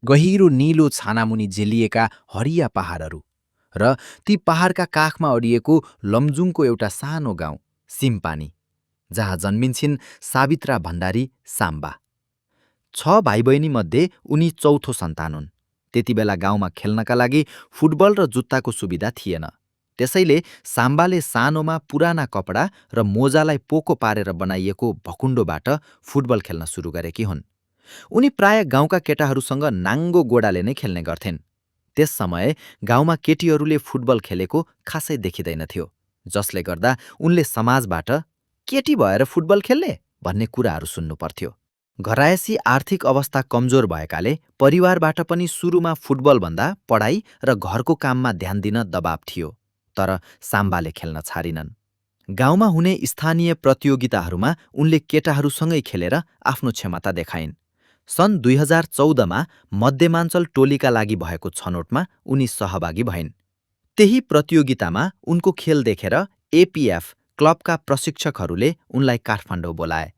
गहिरो नीलो छानामुनि जेलिएका हरिया पहाडहरू र ती पहाडका काखमा अडिएको लमजुङको एउटा सानो गाउँ, सिम्पानी, जहाँ जन्मिन्छिन् सावित्रा भण्डारी साम्बा। 6 भाइ-बहिनीमध्ये उनी चौथो सन्तान हुन्। त्यतिबेला गाउँमा खेल्नका लागि फुटबल र जुत्ताको सुविधा थिएन। त्यसैले साम्बाले सानोमा पुराना कपडा र मोजालाई पोको पारेर बनाइएको भकुण्डोबाट फुटबल खेल्न सुरु गरेकी हुन्। उनी प्राय गाउँका केटाहरूसँग नाङ्गो गोडाले नै खेल्ने गर्थिन्। त्यस समय गाउँमा केटीहरूले फुटबल खेलेको खासै देखिँदैनथ्यो, जसले गर्दा उनले समाजबाट केटी भएर फुटबल खेल्ने भन्ने कुराहरू सुन्नु पर्थ्यो। घरायसी आर्थिक अवस्था कमजोर भएकाले परिवारबाट पनि सुरुमा फुटबलभन्दा पढाइ र घरको काममा ध्यान दिन दबाब थियो, तर साम्बाले खेल्न छाडिनन्। गाउँमा हुने स्थानीय प्रतियोगिताहरूमा उनले केटाहरूसँगै खेलेर आफ्नो क्षमता देखाइन्। सन् 2014मा मध्यमाञ्चल टोलीका लागि भएको छनौटमा उनी सहभागी भइन्। त्यही प्रतियोगितामा उनको खेल देखेर एपीएफ क्लबका प्रशिक्षकहरूले उनलाई काठमाडौँ बोलाए।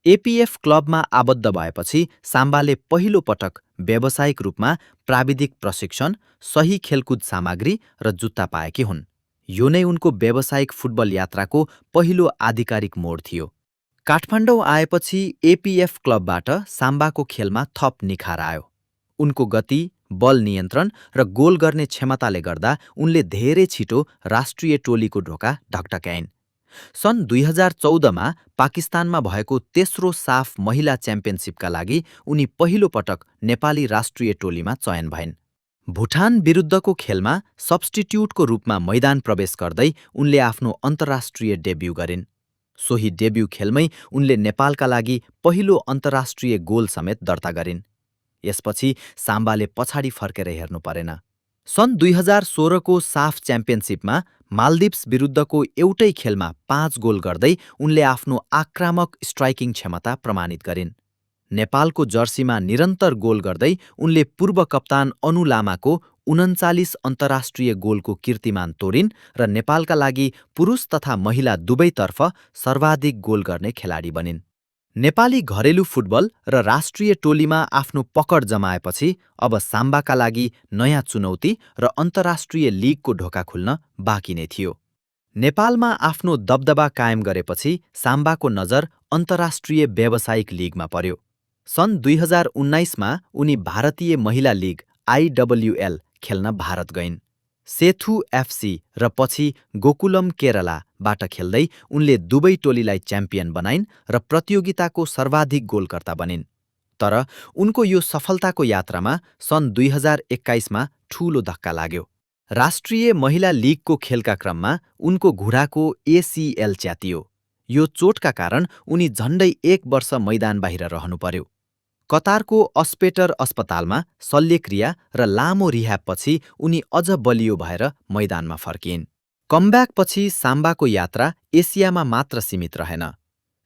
एपीएफ क्लबमा आबद्ध भएपछि साम्बाले पहिलो पटक व्यावसायिक रूपमा प्राविधिक प्रशिक्षण, सही खेलकुद सामग्री र जुत्ता पाएकी हुन्। यो नै उनको व्यावसायिक फुटबल यात्राको पहिलो आधिकारिक मोड थियो। काठमाडौँ आएपछि एपीएफ क्लबबाट साम्बाको खेलमा थप निखार आयो। उनको गति, बल नियन्त्रण र गोल गर्ने क्षमताले गर्दा उनले धेरै छिटो राष्ट्रिय टोलीको ढोका ढकढक्याइन्। सन् 2014मा पाकिस्तानमा भएको तेस्रो साफ महिला च्याम्पियनसिपका लागि उनी पहिलो पटक नेपाली राष्ट्रिय टोलीमा चयन भइन्। भुटान विरुद्धको खेलमा सब्स्टिट्युटको रूपमा मैदान प्रवेश गर्दै उनले आफ्नो अन्तर्राष्ट्रिय डेब्यू गरिन्। सोही डेब्यू खेलमै उनले नेपालका लागि पहिलो अन्तर्राष्ट्रिय गोल समेत दर्ता गरिन्। यसपछि साम्बाले पछाडि फर्केर हेर्नु परेन। सन् 2016को साफ च्याम्पियनसिपमा माल्दिप्स विरुद्धको एउटै खेलमा 5 गोल गर्दै उनले आफ्नो आक्रामक स्ट्राइकिङ क्षमता प्रमाणित गरिन्। नेपालको जर्सीमा निरन्तर गोल गर्दै उनले पूर्व कप्तान अनु लामाको 39 अन्तर्राष्ट्रिय गोलको कीर्तिमान तोडिन् र नेपालका लागि पुरुष तथा महिला दुवैतर्फ सर्वाधिक गोल गर्ने खेलाडी बनिन्। नेपाली घरेलु फुटबल र राष्ट्रिय टोलीमा आफ्नो पकड जमाएपछि अब साम्बाका लागि नयाँ चुनौती र अन्तर्राष्ट्रिय लिगको ढोका खुल्न बाँकी नै थियो। नेपालमा आफ्नो दबदबा कायम गरेपछि साम्बाको नजर अन्तर्राष्ट्रिय व्यावसायिक लिगमा पर्यो। सन् 2019मा उनी भारतीय महिला लिग आइडब्ल्युएल खेल्न भारत गइन्। सेथु एफसी र पछि गोकुलम केरलाबाट खेल्दै उनले दुवै टोलीलाई च्याम्पियन बनाइन् र प्रतियोगिताको सर्वाधिक गोलकर्ता बनिन्। तर उनको यो सफलताको यात्रामा सन् 2021मा ठूलो धक्का लाग्यो। राष्ट्रिय महिला लिगको खेलका क्रममा उनको घुँडाको एसीएल च्यातियो। यो चोटका कारण उनी झन्डै 1 वर्ष मैदान बाहिर रहनु पर्यो। कतारको अस्पेटर अस्पतालमा शल्यक्रिया र लामो रिह्याबपछि उनी अझ बलियो भएर मैदानमा फर्किइन्। कमब्याकपछि साम्बाको यात्रा एसियामा मात्र सीमित रहेन।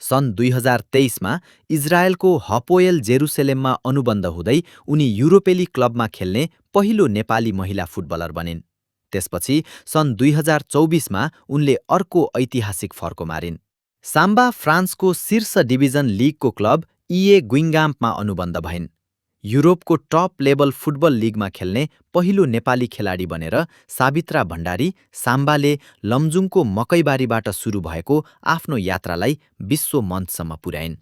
सन् 2023मा इजरायलको हपोएल जेरुसलेममा अनुबन्ध हुँदै उनी युरोपेली क्लबमा खेल्ने पहिलो नेपाली महिला फुटबलर बनिन्। त्यसपछि सन् 2024मा उनले अर्को ऐतिहासिक फर्को मारिन्। साम्बा फ्रान्सको शीर्ष डिभिजन लिगको क्लब इए गुइङ्गाम्पमा अनुबन्ध भइन्। युरोपको टप लेभल फुटबल लिगमा खेल्ने पहिलो नेपाली खेलाडी बनेर सावित्रा भण्डारी साम्बाले लमजुङको मकैबारीबाट सुरु भएको आफ्नो यात्रालाई विश्व मञ्चसम्म पुर्याइन्।